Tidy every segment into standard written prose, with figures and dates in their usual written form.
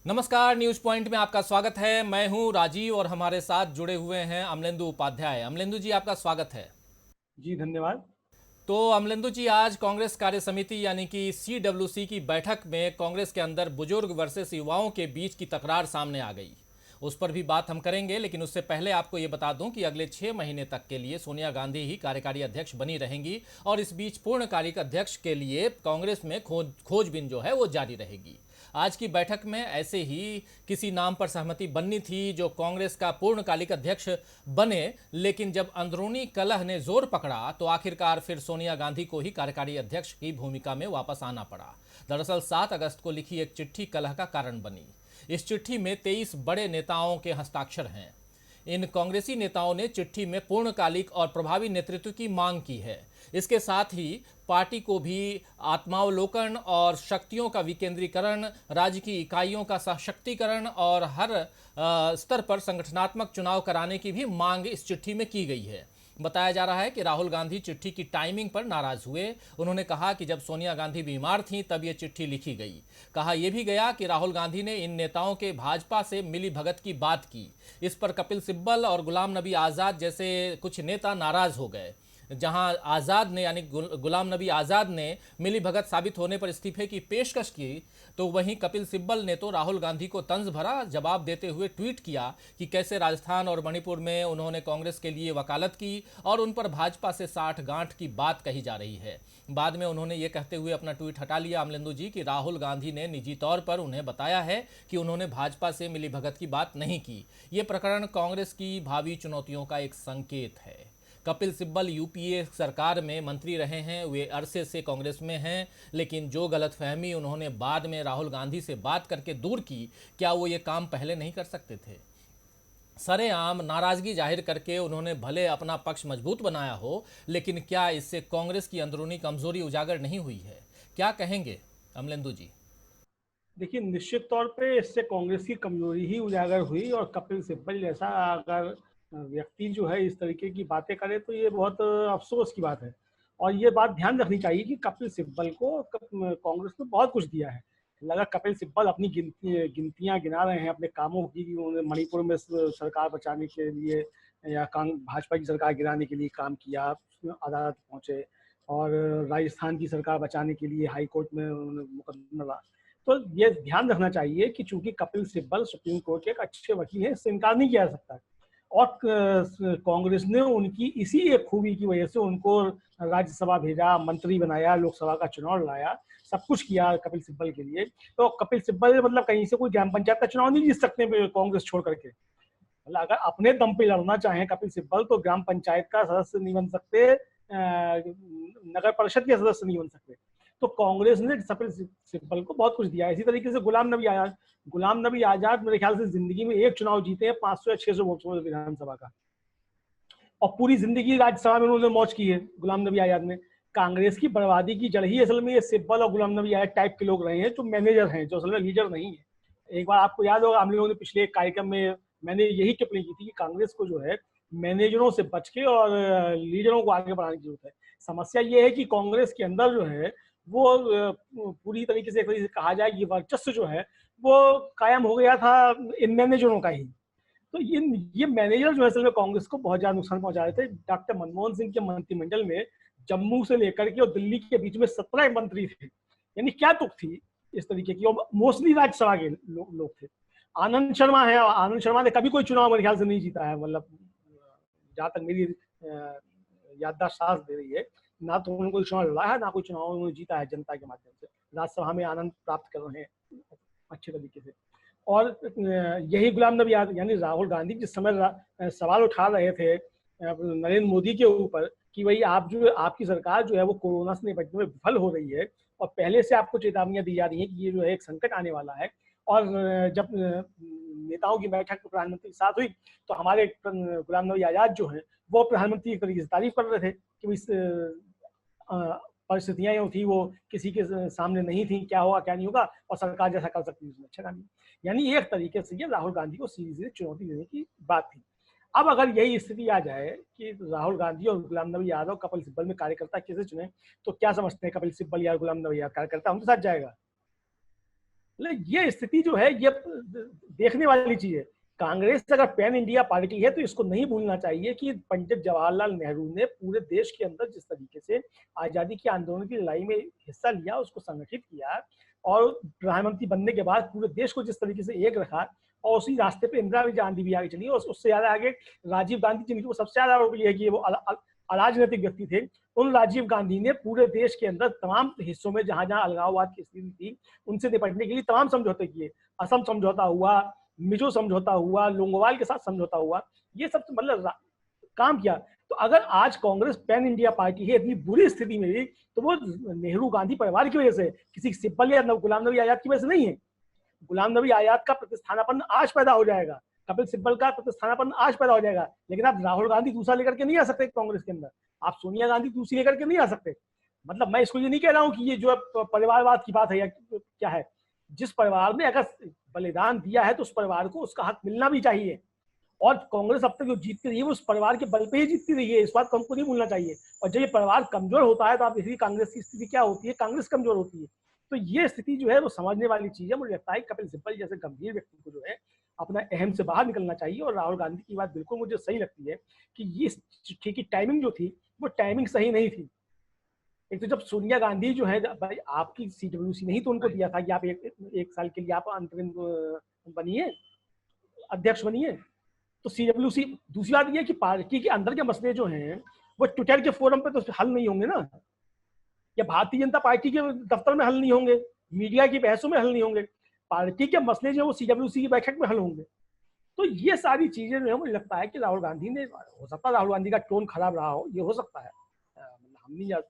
नमस्कार, news point में आपका स्वागत है। मैं हूं राजीव और हमारे साथ जुड़े हुए हैं अमलेंदु उपाध्याय। अमलेंदु जी, आपका स्वागत है। जी धन्यवाद। तो अमलेंदु जी, आज कांग्रेस कार्य समिति यानी कि सीडब्ल्यूसी की बैठक में कांग्रेस के अंदर बुजुर्ग वर्सेस युवाओं के बीच की तकरार सामने आ गई। उस पर भी बात हम करेंगे, लेकिन उससे पहले आपको ये बता दूं कि अगले 6 महीने तक के लिए सोनिया गांधी ही कार्यकारी अध्यक्ष बनी रहेंगी और इस बीच पूर्णकालिक अध्यक्ष के लिए कांग्रेस में खोजबीन जो है वो जारी रहेगी। आज की बैठक में ऐसे ही किसी नाम पर सहमति बननी थी जो कांग्रेस का पूर्णकालिक अध्यक्ष बने, लेकिन जब अंदरूनी कलह ने जोर पकड़ा तो आखिरकार फिर सोनिया गांधी को ही कार्यकारी अध्यक्ष की भूमिका में वापस आना पड़ा। दरअसल 7 अगस्त को लिखी एक चिट्ठी कलह का कारण बनी। इस चिट्ठी में 23 बड़े नेताओं के हस्ताक्षर हैं। इन कांग्रेसी नेताओं ने चिट्ठी में पूर्णकालिक और प्रभावी नेतृत्व की मांग की है। इसके साथ ही पार्टी को भी आत्मावलोकन और शक्तियों का विकेंद्रीकरण, राज्य की इकाइयों का सशक्तिकरण और हर स्तर पर संगठनात्मक चुनाव कराने की भी मांग इस चिट्ठी में की गई है। बताया जा रहा है कि राहुल गांधी चिट्ठी की टाइमिंग पर नाराज हुए। उन्होंने कहा कि जब सोनिया गांधी बीमार थीं तब ये चिट्ठी लिखी गई। कहा यह भी गया कि राहुल गांधी ने इन नेताओं के भाजपा से मिली भगत की बात की। इस पर कपिल सिब्बल और गुलाम नबी आज़ाद जैसे कुछ नेता नाराज हो गए। जहां आज़ाद ने यानी गुलाम नबी आज़ाद ने मिली भगत साबित होने पर इस्तीफे की पेशकश की, तो वहीं कपिल सिब्बल ने तो राहुल गांधी को तंज भरा जवाब देते हुए ट्वीट किया कि कैसे राजस्थान और मणिपुर में उन्होंने कांग्रेस के लिए वकालत की और उन पर भाजपा से साठ गांठ की बात कही जा रही है। बाद में उन्होंने ये कहते हुए अपना ट्वीट हटा लिया अमलेंदु जी कि राहुल गांधी ने निजी तौर पर उन्हें बताया है कि उन्होंने भाजपा से मिली भगत की बात नहीं की। ये प्रकरण कांग्रेस की भावी चुनौतियों का एक संकेत है। कपिल सिब्बल यूपीए सरकार में मंत्री रहे हैं, वे अरसे से कांग्रेस में हैं, लेकिन जो गलतफहमी उन्होंने बाद में राहुल गांधी से बात करके दूर की, क्या वो ये काम पहले नहीं कर सकते थे? सरेआम नाराजगी जाहिर करके उन्होंने भले अपना पक्ष मजबूत बनाया हो, लेकिन क्या इससे कांग्रेस की अंदरूनी कमजोरी उजागर नहीं हुई है? क्या कहेंगे अमलेंदु जी? देखिए, निश्चित तौर पे इससे कांग्रेस की कमजोरी ही उजागर हुई और कपिल सिब्बल जैसा अगर व्यक्ति जो है इस तरीके की बातें करे तो ये बहुत अफसोस की बात है। और ये बात ध्यान रखनी चाहिए कि कपिल सिब्बल को कांग्रेस ने बहुत कुछ दिया है। लगा कपिल सिब्बल अपनी गिनतियां गिना रहे हैं अपने कामों की कि उन्होंने मणिपुर में सरकार बचाने के लिए या भाजपा की सरकार गिराने के लिए काम किया, अदालत पहुंचे और राजस्थान की सरकार बचाने के लिए हाई कोर्ट में उन्होंने मुकदमा लड़ा। तो ये ध्यान रखना चाहिए कि चूंकि कपिल सिब्बल सुप्रीम कोर्ट के एक अच्छे वकील हैं, इससे इनकार नहीं किया जा सकता। और कांग्रेस ने उनकी इसी एक खूबी की वजह से उनको राज्यसभा भेजा, मंत्री बनाया, लोकसभा का चुनाव लड़ाया, सब कुछ किया कपिल सिब्बल के लिए। तो कपिल सिब्बल मतलब कहीं से कोई ग्राम पंचायत का चुनाव नहीं जीत सकते कांग्रेस छोड़ करके। मतलब अगर अपने दम पे लड़ना चाहें कपिल सिब्बल तो ग्राम पंचायत का सदस्य नहीं बन सकते, नगर परिषद के सदस्य नहीं बन सकते। तो कांग्रेस ने कपिल सिब्बल को बहुत कुछ दिया। इसी तरीके से गुलाम नबी आजाद मेरे ख्याल से जिंदगी में एक चुनाव जीते हैं 500 या 600 वोटों से विधानसभा का, और पूरी जिंदगी राज्यसभा में उन्होंने मौज की है गुलाम नबी आजाद ने। कांग्रेस की बर्बादी की जड़ ही असल में ये सिब्बल और गुलाम नबी आजाद टाइप के लोग रहे हैं जो मैनेजर हैं, जो असल में लीडर नहीं है। एक बार आपको याद होगा, हम लोगों ने पिछले एक कार्यक्रम में मैंने यही टिप्पणी की थी कि कांग्रेस को जो है मैनेजरों से बच के और लीडरों को आगे बढ़ाने की जरूरत है। समस्या ये है कि कांग्रेस के अंदर जो है वो पूरी तरीके से एक तरीके से कहा जाए कि वर्चस्व जो है वो कायम हो गया था इन मैनेजरों का ही। तो ये मैनेजर जो है असल में कांग्रेस को बहुत ज्यादा नुकसान पहुंचा रहे थे। डॉक्टर मनमोहन सिंह के मंत्रिमंडल में जम्मू से लेकर के और दिल्ली के बीच में 17 मंत्री थे। यानी क्या तुक थी इस तरीके की, और मोस्टली राज्यसभा के लोग थे। आनंद शर्मा है, आनंद शर्मा ने कभी कोई चुनाव मेरे ख्याल से नहीं जीता है, मतलब जहां तक मेरी याददाश्त साथ दे रही है, ना तो उन्होंने कोई चुनाव लड़ा है ना कोई चुनाव उन्होंने जीता है जनता के माध्यम से। राज्यसभा में आनंद प्राप्त कर रहे हैं अच्छे तरीके से। और यही गुलाम नबी आजाद यानी राहुल गांधी जिस समय सवाल उठा रहे थे नरेंद्र मोदी के ऊपर कि भाई आप जो आपकी सरकार जो है वो कोरोना से निपटने में विफल हो रही है और पहले से आपको चेतावनियां दी जा रही हैं कि ये जो है एक संकट आने वाला है। और जब नेताओं की बैठक प्रधानमंत्री के साथ हुई तो हमारे गुलाम नबी आजाद जो है वो प्रधानमंत्री एक तरीके से तारीफ कर रहे थे कि इस परिस्थितियां जो थी वो किसी के सामने नहीं थी, क्या होगा क्या नहीं होगा, और सरकार जैसा कर सकती है उसमें अच्छा काम। यानी एक तरीके से ये राहुल गांधी को सीधी सीधी चुनौती देने की बात थी। अब अगर यही स्थिति आ जाए कि राहुल गांधी और गुलाम नबी यादव कपिल सिब्बल में कार्यकर्ता किसे चुने, तो क्या समझते हैं कपिल सिब्बल या गुलाम नबी यादव कार्यकर्ता उनके साथ जाएगा? ये स्थिति जो है ये देखने वाली चीज है। कांग्रेस अगर पैन इंडिया पार्टी है तो इसको नहीं भूलना चाहिए कि पंडित जवाहरलाल नेहरू ने पूरे देश के अंदर जिस तरीके से आजादी के आंदोलन की लड़ाई में हिस्सा लिया, उसको संगठित किया और प्रधानमंत्री बनने के बाद पूरे देश को जिस तरीके से एक रखा, और उसी रास्ते पे इंदिरा गांधी भी आगे चली और उससे ज्यादा आगे राजीव गांधी, जिनको सबसे ज्यादा आरोप है कि वो अराजनैतिक व्यक्ति थे, उन राजीव गांधी ने पूरे देश के अंदर तमाम हिस्सों में जहां जहां अलगाववाद की स्थिति थी उनसे निपटने के लिए तमाम समझौते किए। असम समझौता हुआ, मिजो समझौता हुआ, लोंगोवाल के साथ समझौता हुआ, ये सब मतलब काम किया। तो अगर आज कांग्रेस पैन इंडिया पार्टी है इतनी बुरी स्थिति में भी, तो वो नेहरू गांधी परिवार की वजह से, किसी सिब्बल या गुलाम नबी आजाद की वजह से नहीं है। गुलाम नबी आजाद का प्रतिस्थापन आज पैदा हो जाएगा, कपिल सिब्बल का प्रतिस्थापन आज पैदा हो जाएगा, लेकिन आप राहुल गांधी दूसरा लेकर के नहीं आ सकते कांग्रेस के अंदर, आप सोनिया गांधी दूसरी लेकर के नहीं आ सकते। मतलब मैं इसको ये नहीं कह रहा हूँ कि ये जो परिवारवाद की बात है या क्या है, जिस परिवार ने अगर बलिदान दिया है तो उस परिवार को उसका हक मिलना भी चाहिए। और कांग्रेस अब तक जो जीतती रही है वो उस परिवार के बल पे ही जीतती रही है, इस बात को हमको नहीं भूलना चाहिए। और जब ये परिवार कमजोर होता है तो आप देखिए कांग्रेस की स्थिति क्या होती है, कांग्रेस कमजोर होती है। तो ये स्थिति जो है वो समझने वाली चीज है। मुझे लगता है कपिल सिब्बल जैसे गंभीर व्यक्ति को जो है अपना अहम से बाहर निकलना चाहिए। और राहुल गांधी की बात बिल्कुल मुझे सही लगती है कि ये चिट्ठी की टाइमिंग जो थी वो टाइमिंग सही नहीं थी। एक तो जब सोनिया गांधी जो है, भाई आपकी CWC नहीं तो उनको दिया था कि आप एक साल के लिए आप अंतरिम बनिए, अध्यक्ष बनिए। तो CWC, दूसरी बात यह कि पार्टी के अंदर के मसले जो हैं वो ट्विटर के फोरम पे तो हल नहीं होंगे ना, या भारतीय जनता पार्टी के दफ्तर में हल नहीं होंगे, मीडिया की बहसों में हल नहीं होंगे। पार्टी के मसले जो है वो CWC की बैठक में हल होंगे। तो ये सारी चीजें जो है मुझे लगता है कि राहुल गांधी ने, हो सकता है राहुल गांधी का टोन खराब रहा हो, ये हो सकता है, मतलब हम नहीं जानते,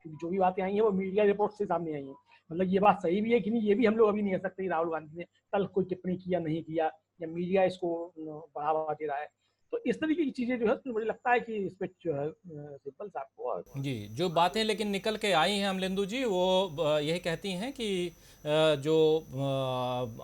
क्योंकि जो भी बातें आई हैं वो मीडिया रिपोर्ट से सामने आई हैं। मतलब ये बात सही भी है कि नहीं ये भी हम लोग अभी नहीं कह सकते राहुल गांधी ने कल कोई टिप्पणी किया नहीं किया, या मीडिया इसको बढ़ावा दे रहा है। तो इस तरीके की चीजें जो है तो मुझे लगता है कि इस पे जो है सिब्बल साहब को जी, जो बातें लेकिन निकल के आई हैं अमलेंदु जी, वो यही कहती हैं कि जो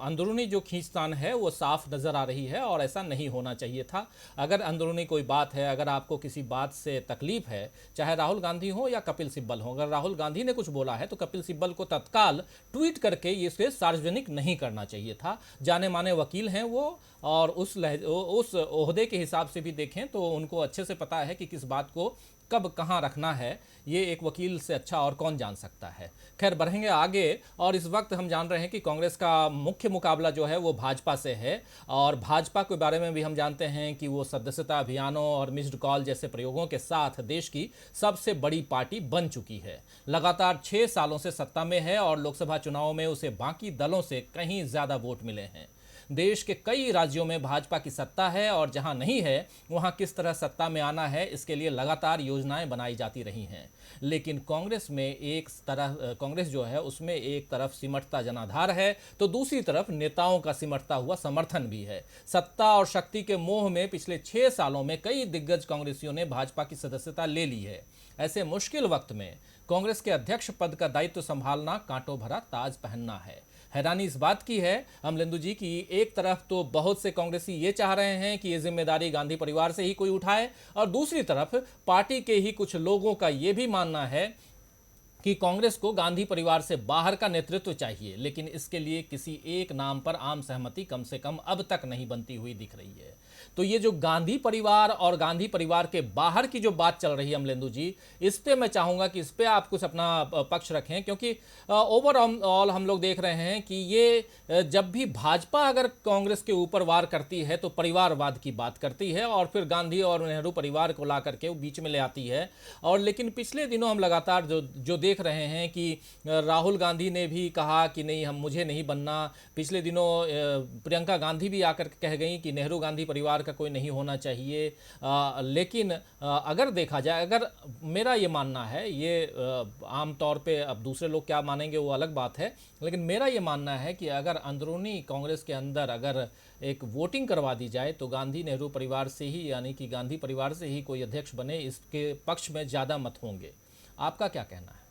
अंदरूनी जो खींचतान है वो साफ नज़र आ रही है और ऐसा नहीं होना चाहिए था। अगर अंदरूनी कोई बात है, अगर आपको किसी बात से तकलीफ है, चाहे राहुल गांधी हो या कपिल सिब्बल हो, अगर राहुल गांधी ने कुछ बोला है तो कपिल सिब्बल को तत्काल ट्वीट करके इसे सार्वजनिक नहीं करना चाहिए था। जाने माने वकील हैं वो, और उस ओहदे के हिसाब से भी देखें तो उनको अच्छे से पता है कि किस बात को कब कहाँ रखना है। ये एक वकील से अच्छा और कौन जान सकता है। खैर, बढ़ेंगे आगे। और इस वक्त हम जान रहे हैं कि कांग्रेस का मुख्य मुकाबला जो है वो भाजपा से है, और भाजपा के बारे में भी हम जानते हैं कि वो सदस्यता अभियानों और मिस्ड कॉल जैसे प्रयोगों के साथ देश की सबसे बड़ी पार्टी बन चुकी है। लगातार 6 सालों से सत्ता में है और लोकसभा चुनाव में उसे बाकी दलों से कहीं ज़्यादा वोट मिले हैं। देश के कई राज्यों में भाजपा की सत्ता है और जहां नहीं है वहां किस तरह सत्ता में आना है इसके लिए लगातार योजनाएं बनाई जाती रही हैं। लेकिन कांग्रेस जो है उसमें एक तरफ सिमटता जनाधार है तो दूसरी तरफ नेताओं का सिमटता हुआ समर्थन भी है। सत्ता और शक्ति के मोह में पिछले 6 सालों में कई दिग्गज कांग्रेसियों ने भाजपा की सदस्यता ले ली है। ऐसे मुश्किल वक्त में कांग्रेस के अध्यक्ष पद का दायित्व संभालना कांटों भरा ताज पहनना है। हैरानी इस बात की है अमलेंदु जी की एक तरफ तो बहुत से कांग्रेसी ये चाह रहे हैं कि ये जिम्मेदारी गांधी परिवार से ही कोई उठाए, और दूसरी तरफ पार्टी के ही कुछ लोगों का ये भी मानना है कि कांग्रेस को गांधी परिवार से बाहर का नेतृत्व चाहिए, लेकिन इसके लिए किसी एक नाम पर आम सहमति कम से कम अब तक नहीं बनती हुई दिख रही है। तो ये जो गांधी परिवार और गांधी परिवार के बाहर की जो बात चल रही है अमलेंदु जी, इस पे मैं चाहूँगा कि इस पे आप कुछ अपना पक्ष रखें, क्योंकि ओवरऑल हम लोग देख रहे हैं कि ये जब भी भाजपा अगर कांग्रेस के ऊपर वार करती है तो परिवारवाद की बात करती है और फिर गांधी और नेहरू परिवार को ला करके वो बीच में ले आती है। और लेकिन पिछले दिनों हम लगातार जो देख रहे हैं कि राहुल गांधी ने भी कहा कि नहीं, मुझे नहीं बनना। पिछले दिनों प्रियंका गांधी भी आकर कह गई कि नेहरू गांधी परिवार का कोई नहीं होना चाहिए। लेकिन अगर देखा जाए, अगर मेरा ये मानना है, ये आम तौर पे अब दूसरे लोग क्या मानेंगे वो अलग बात है, लेकिन मेरा ये मानना है कि अगर अंदरूनी कांग्रेस के अंदर अगर एक वोटिंग करवा दी जाए तो गांधी नेहरू परिवार से ही, यानी कि गांधी परिवार से ही कोई अध्यक्ष बने, इसके पक्ष में ज़्यादा मत होंगे। आपका क्या कहना है?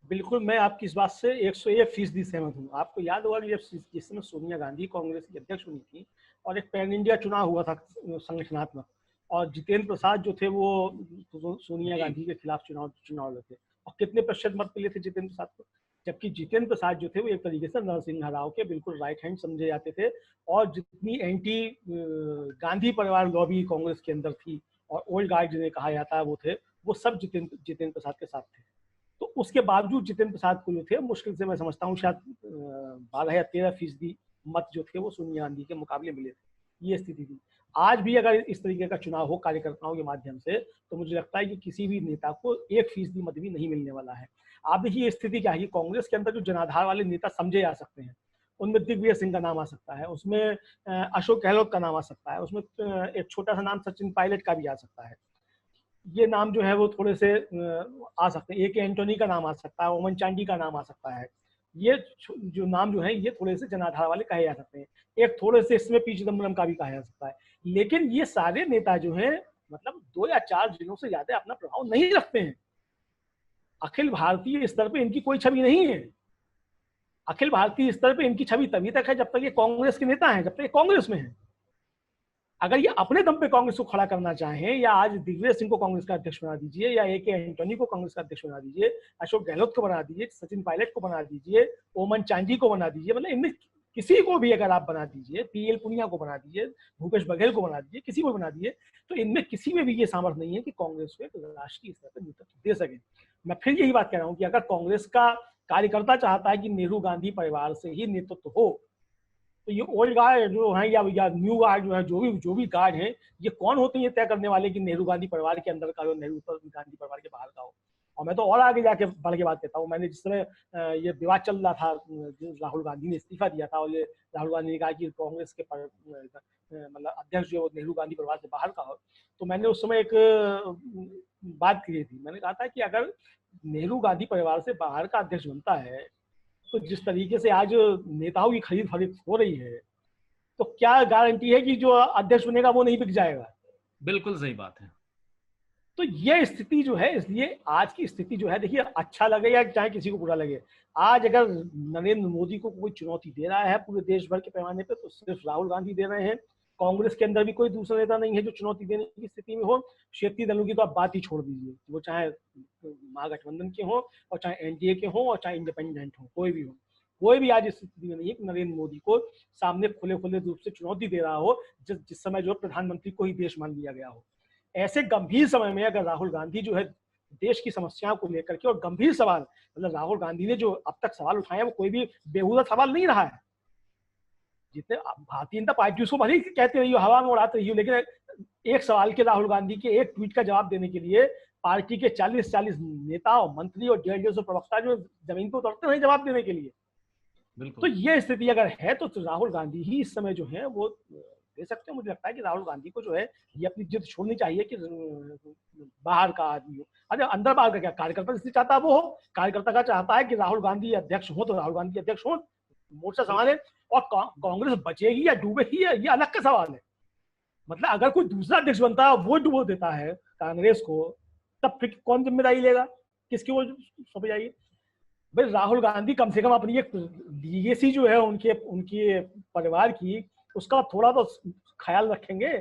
बिल्कुल, मैं आपकी इस बात से 101% सहमत हूँ। आपको याद होगा कि जब जिस समय सोनिया गांधी कांग्रेस की अध्यक्ष बनी थी और एक पैन इंडिया चुनाव हुआ था संगठनात्मक, और जितेंद्र प्रसाद जो थे वो सोनिया गांधी के खिलाफ चुनाव लड़े थे, और कितने प्रतिशत मत मिले थे जितेंद्र प्रसाद को? जबकि जितेंद्र प्रसाद जो थे वो एक तरीके से नरसिम्हा राव के बिल्कुल राइट हैंड समझे जाते थे, और जितनी एंटी गांधी परिवार लॉबी कांग्रेस के अंदर थी और ओल्ड गार्ड जिन्हें कहा जाता है वो थे, वो सब जितेंद्र प्रसाद के साथ थे। तो उसके बावजूद जितेंद्र प्रसाद को जो थे मुश्किल से मैं समझता हूँ शायद 12 या 13% मत जो थे वो सोनिया गांधी के मुकाबले मिले थे। ये स्थिति थी। आज भी अगर इस तरीके का चुनाव हो कार्यकर्ताओं के माध्यम से, तो मुझे लगता है कि किसी भी नेता को 1% मत भी नहीं मिलने वाला है। आप देखिए स्थिति क्या है, कांग्रेस के अंदर जो जनाधार वाले नेता समझे जा सकते हैं, उनमें दिग्विजय सिंह का नाम आ सकता है, उसमें अशोक गहलोत का नाम आ सकता है, उसमें एक छोटा सा नाम सचिन पायलट का भी आ सकता है। ये नाम जो है वो थोड़े से आ सकते हैं। AK एंटोनी का नाम आ सकता है, ओमन चांडी का नाम आ सकता है। ये जो नाम जो है ये थोड़े से जनाधार वाले कहे जा सकते हैं। एक थोड़े से इसमें पी चिदम्बरम का भी कहा जा सकता है। लेकिन ये सारे नेता जो हैं मतलब 2 या 4 जिलों से ज्यादा अपना प्रभाव नहीं रखते हैं। अखिल भारतीय स्तर पे इनकी कोई छवि नहीं है। अखिल भारतीय स्तर पे इनकी छवि तभी तक है जब तक ये कांग्रेस के नेता हैं, जब तक ये कांग्रेस में है। अगर ये अपने दम पे कांग्रेस को खड़ा करना चाहें, या आज दिग्विजय सिंह को कांग्रेस का अध्यक्ष बना दीजिए, या AK एंटोनी को कांग्रेस का अध्यक्ष बना दीजिए, अशोक गहलोत को बना दीजिए, सचिन पायलट को बना दीजिए, ओमन चांडी को बना दीजिए, मतलब इनमें किसी को भी अगर आप बना दीजिए, PL पुनिया को बना दीजिए, भूपेश बघेल को बना दीजिए, किसी को बना दीजिए, तो इनमें किसी में भी ये सामर्थ्य नहीं है कि कांग्रेस को एक राष्ट्रीय स्तर पर नेतृत्व दे सके। मैं फिर यही बात कह रहा हूँ कि अगर कांग्रेस का कार्यकर्ता चाहता है कि नेहरू गांधी परिवार से ही नेतृत्व हो, तो ये ओल्ड गार्ड जो है या न्यू गार्ड जो है, जो भी गार्ड है, ये कौन होते हैं ये तय करने वाले कि नेहरू गांधी परिवार के अंदर का हो, नेहरू गांधी परिवार के बाहर का हो। और मैं तो और आगे जाके बढ़ के बात कहता हूँ, मैंने जिस समय ये विवाद चल रहा था, राहुल गांधी ने इस्तीफा दिया था और ये राहुल गांधी ने कहा कि कांग्रेस के मतलब अध्यक्ष जो नेहरू गांधी परिवार से बाहर का हो, तो मैंने उस समय एक बात की थी। मैंने कहा था कि अगर नेहरू गांधी परिवार से बाहर का अध्यक्ष बनता है, तो जिस तरीके से आज नेताओं की खरीद फरीद हो रही है, तो क्या गारंटी है कि जो अध्यक्ष बनेगा वो नहीं बिक जाएगा। बिल्कुल सही बात है। तो ये स्थिति जो है, इसलिए आज की स्थिति जो है, देखिए अच्छा लगे या चाहे किसी को बुरा लगे, आज अगर नरेंद्र मोदी को कोई चुनौती दे रहा है पूरे देश भर के पैमाने पे, तो सिर्फ राहुल गांधी दे रहे हैं। कांग्रेस के अंदर भी कोई दूसरा नेता नहीं है जो चुनौती देने की स्थिति में हो। क्षेत्रीय दलों की तो आप बात ही छोड़ दीजिए, वो चाहे महागठबंधन के हो और चाहे NDA के हो और चाहे इंडिपेंडेंट हो, कोई भी हो, कोई भी आज इस स्थिति में नहीं है कि नरेंद्र मोदी को सामने खुले खुले रूप से चुनौती दे रहा हो, जिस समय जो प्रधानमंत्री को ही देश मान लिया गया हो। ऐसे गंभीर समय में अगर राहुल गांधी जो है देश की समस्याओं को लेकर के, और गंभीर सवाल, मतलब राहुल गांधी ने जो अब तक सवाल उठाए वो कोई भी बेहुदा सवाल नहीं रहा है। जितने भारतीय जनता पार्टी उसको भले ही कहते रही हो, हवा में उड़ाते रही हो, लेकिन एक सवाल के राहुल गांधी के एक ट्वीट का जवाब देने के लिए पार्टी के 40 नेता और मंत्री और 150 प्रवक्ता जो जमीन पर उतरते हैं जवाब देने के लिए। तो ये स्थिति अगर है तो राहुल गांधी ही इस समय जो है वो दे सकते हैं। मुझे लगता है कि राहुल गांधी को जो है ये अपनी जिद छोड़नी चाहिए कि बाहर का आदमी हो। अरे अंदर बाहर का क्या, कार्यकर्ता जिससे चाहता है वो हो। कार्यकर्ता का चाहता है कि राहुल गांधी अध्यक्ष हो तो राहुल गांधी अध्यक्ष हो, मोर्चा सवाल है। और कांग्रेस बचेगी या डूबेगी ये अलग का सवाल है। मतलब अगर कोई दूसरा अध्यक्ष बनता है वो डुबो देता है कांग्रेस को, तब फिर कौन जिम्मेदारी लेगा, किसकी वो सौंपी जाएगी। भाई राहुल गांधी कम से कम अपनी एक लीगेसी जो है उनके परिवार की, उसका थोड़ा तो ख्याल रखेंगे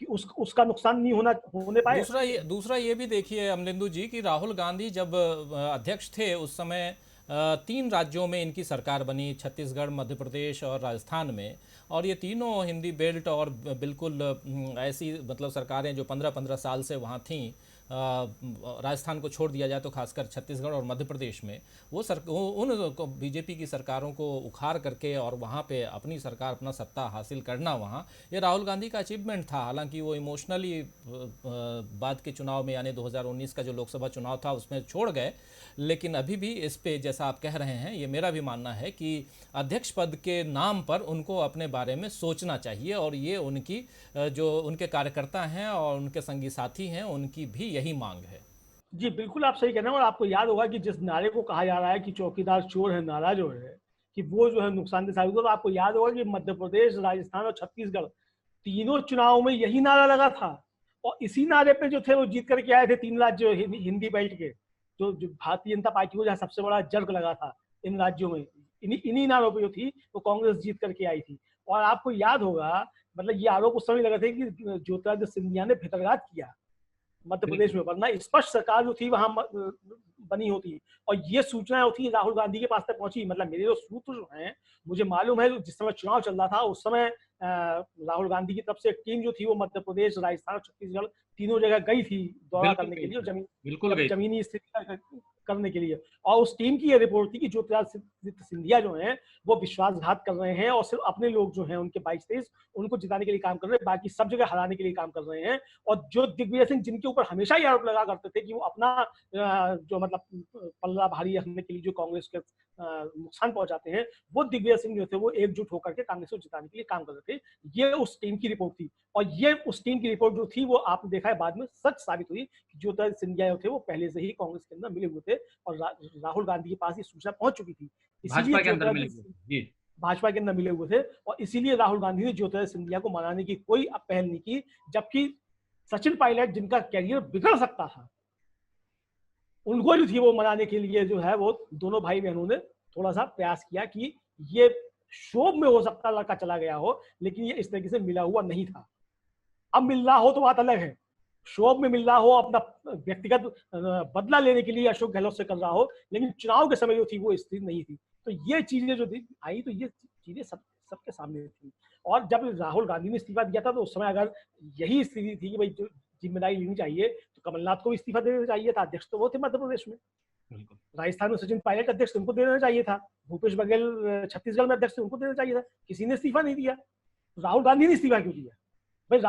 कि उसका नुकसान नहीं होने पाए। दूसरा ये भी देखिए अमलेंदु जी कि राहुल गांधी जब अध्यक्ष थे उस समय 3 राज्यों में इनकी सरकार बनी, छत्तीसगढ़, मध्य प्रदेश और राजस्थान में, और ये तीनों हिंदी बेल्ट और बिल्कुल ऐसी मतलब सरकारें जो 15-15 साल से वहाँ थीं। राजस्थान को छोड़ दिया जाए तो खासकर छत्तीसगढ़ और मध्य प्रदेश में वो उन बीजेपी की सरकारों को उखाड़ करके और वहाँ पे अपनी सरकार, अपना सत्ता हासिल करना, वहाँ ये राहुल गांधी का अचीवमेंट था। हालांकि वो इमोशनली बाद के चुनाव में यानी 2019 का जो लोकसभा चुनाव था उसमें छोड़ गए, लेकिन अभी भी इस पे जैसा आप कह रहे हैं, ये मेरा भी मानना है कि अध्यक्ष पद के नाम पर उनको अपने बारे में सोचना चाहिए, और ये उनकी जो उनके कार्यकर्ता हैं और उनके संगी साथी हैं उनकी भी यही मांग है। जी बिल्कुल आप सही कह रहे हैं। और आपको याद होगा कि जिस नारे को कहा जा रहा है कि चौकीदार चोर है, नारा जो है कि वो जो है नुकसानदेह साबित हुआ, तो आपको याद होगा कि मध्य प्रदेश, राजस्थान और छत्तीसगढ़ तीनों चुनाव में यही नारा लगा था। और इसी नारे पे जो थे वो जीत करके आए थे 3 राज्य हिंदी बेल्ट के, जो भारतीय जनता पार्टी को जहाँ सबसे बड़ा जर्क लगा था इन राज्यों में, इन्हीं नारों पे जो थी वो कांग्रेस जीत करके आई थी। और आपको याद होगा, मतलब ये आरोप उस समय लगा था कि ज्योतिरादित्य सिंधिया ने भितरघात किया मध्य प्रदेश में, वरना स्पष्ट सरकार जो थी वहां बनी होती। और ये सूचनाएं होती राहुल गांधी के पास तक पहुंची। मतलब मेरे जो सूत्र जो हैं, मुझे मालूम है जिस समय चुनाव चल रहा था उस समय राहुल गांधी की तरफ से एक टीम जो थी वो मध्य प्रदेश, राजस्थान और छत्तीसगढ़ तीनों जगह गई थी दौरा बिल्कुल करने के गई लिए, और थी, बिल्कुल गई थी। जमीनी स्थिति का करने के लिए। और उस टीम की ये रिपोर्ट थी कि ज्योतिरादित्य सिंधिया जो हैं वो विश्वासघात कर रहे हैं और सिर्फ अपने लोग जो हैं उनके 22-23 उनको जिताने के लिए काम कर रहे हैं, बाकी सब जगह हराने के लिए काम कर रहे हैं। और जो दिग्विजय सिंह जिनके ऊपर हमेशा ये आरोप लगा करते थे कि वो अपना जो मतलब पल्ला भारी रखने के लिए जो कांग्रेस के नुकसान पहुंचाते हैं, वो दिग्विजय सिंह जो थे वो एकजुट होकर के कांग्रेस को जिताने के लिए काम कर रहे थे। ये उस टीम की रिपोर्ट थी, और ये उस टीम की रिपोर्ट जो थी वो आपने देखा है बाद में सच साबित हुई कि ज्योतिरादित्य सिंधिया जो थे वो पहले से ही कांग्रेस के अंदर मिले हुए थे, और राहुल गांधी के पास ये सूचना पहुंच चुकी थी। इसीलिए भाजपा के अंदर मिले हुए ज्योतिरादित्य जी। भाजपा के अंदर मिले हुए थे, और इसीलिए राहुल गांधी ने ज्योतिरादित्य सिंधिया को मनाने की कोई पहल नहीं की, जबकि सचिन पायलट जिनका कैरियर बिगड़ सकता था, उनको जो थी वो मनाने के लिए जो है वो दोनों भाई बहनों ने थोड़ा सा प्रयास किया कि ये शोभ में हो सकता लड़का चला गया हो, लेकिन ये इस तरीके से मिला हुआ नहीं था। अब मिल रहा हो तो बात अलग है, शोभ में मिल रहा हो, अपना व्यक्तिगत बदला लेने के लिए अशोक गहलोत से कर रहा हो, लेकिन चुनाव के समय जो थी वो स्थिति नहीं थी। तो ये चीजें जो आई, तो ये चीजें सबके सामने थी। और जब राहुल गांधी ने इस्तीफा दिया था तो उस समय अगर यही स्थिति थी कि भाई जो जिम्मेदारी लेनी चाहिए तो कमलनाथ को भी इस्तीफा देना चाहिए था। अध्यक्ष तो वो थे मध्य प्रदेश में, राजस्थान में सचिन पायलट अध्यक्ष, उनको देना चाहिए था। भूपेश बघेल छत्तीसगढ़ में अध्यक्ष थे, उनको देना चाहिए था। किसी ने इस्तीफा नहीं दिया, राहुल गांधी ने इस्तीफा क्यों दिया? भाई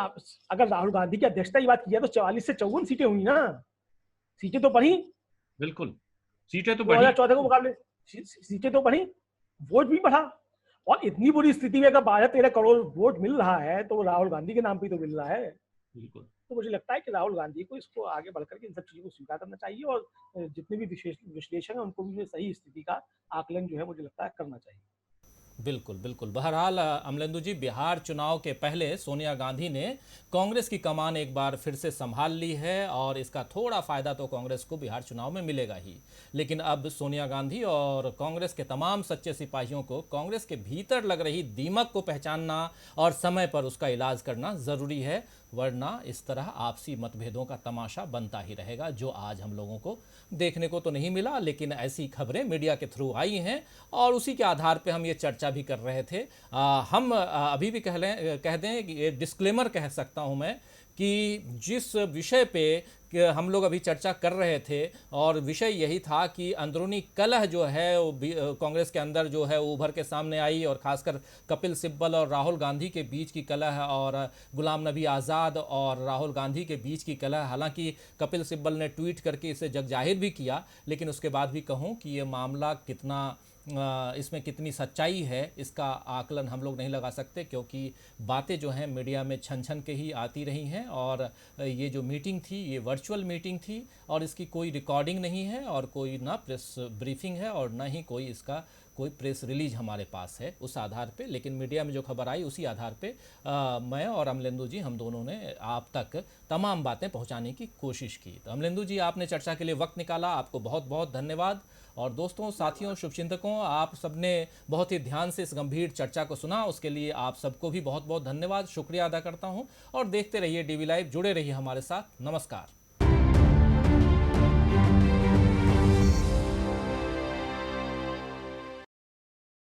अगर राहुल गांधी की अध्यक्षता की बात की जाए तो 44 से 54 सीटें हुई ना, सीटें तो बढ़ी। बिल्कुल, सीटें तो बढ़ी। 2014 के मुकाबले सीटें तो बढ़ी, वोट भी बढ़ा। और इतनी बुरी स्थिति में अगर 12-13 करोड़ वोट मिल रहा है तो राहुल गांधी के नाम पे तो मिल रहा है। बिल्कुल। तो मुझे लगता है कि राहुल गांधी को इसको आगे बढ़कर के इन सब चीजों को स्वीकार करना चाहिए, और जितने भी विश्लेषण है उनको भी सही स्थिति का आकलन जो है मुझे लगता है करना चाहिए। बिल्कुल बिल्कुल। बहरहाल अमलेंदु जी, बिहार चुनाव के पहले सोनिया गांधी ने कांग्रेस की कमान एक बार फिर से संभाल ली है, और इसका थोड़ा फायदा तो कांग्रेस को बिहार चुनाव में मिलेगा ही। लेकिन अब सोनिया गांधी और कांग्रेस के तमाम सच्चे सिपाहियों को कांग्रेस के भीतर लग रही दीमक को पहचानना और समय पर उसका इलाज करना ज़रूरी है, वरना इस तरह आपसी मतभेदों का तमाशा बनता ही रहेगा, जो आज हम लोगों को देखने को तो नहीं मिला, लेकिन ऐसी खबरें मीडिया के थ्रू आई हैं और उसी के आधार पे हम ये चर्चा भी कर रहे थे। हम अभी भी कह दें कि ये डिस्क्लेमर कह सकता हूँ मैं कि जिस विषय पे कि हम लोग अभी चर्चा कर रहे थे, और विषय यही था कि अंदरूनी कलह जो है वो कांग्रेस के अंदर जो है उभर के सामने आई, और खासकर कपिल सिब्बल और राहुल गांधी के बीच की कलह, और गुलाम नबी आज़ाद और राहुल गांधी के बीच की कलह। हालांकि कपिल सिब्बल ने ट्वीट करके इसे जग जाहिर भी किया, लेकिन उसके बाद भी कहूँ कि ये मामला कितना इसमें कितनी सच्चाई है इसका आकलन हम लोग नहीं लगा सकते, क्योंकि बातें जो हैं मीडिया में छन छन के ही आती रही हैं। और ये जो मीटिंग थी ये वर्चुअल मीटिंग थी, और इसकी कोई रिकॉर्डिंग नहीं है, और कोई ना प्रेस ब्रीफिंग है, और ना ही कोई इसका कोई प्रेस रिलीज हमारे पास है उस आधार पे। लेकिन मीडिया में जो खबर आई उसी आधार पे मैं और अमलेंदु जी हम दोनों ने आप तक तमाम बातें पहुंचाने की कोशिश की। तो अमलेंदु जी, आपने चर्चा के लिए वक्त निकाला, आपको बहुत बहुत धन्यवाद। और दोस्तों, साथियों, शुभचिंतकों, आप सबने बहुत ही ध्यान से इस गंभीर चर्चा को सुना, उसके लिए आप सबको भी बहुत बहुत धन्यवाद, शुक्रिया अदा करता हूं। और देखते रहिए डीवी लाइव, जुड़े रहिए हमारे साथ। नमस्कार।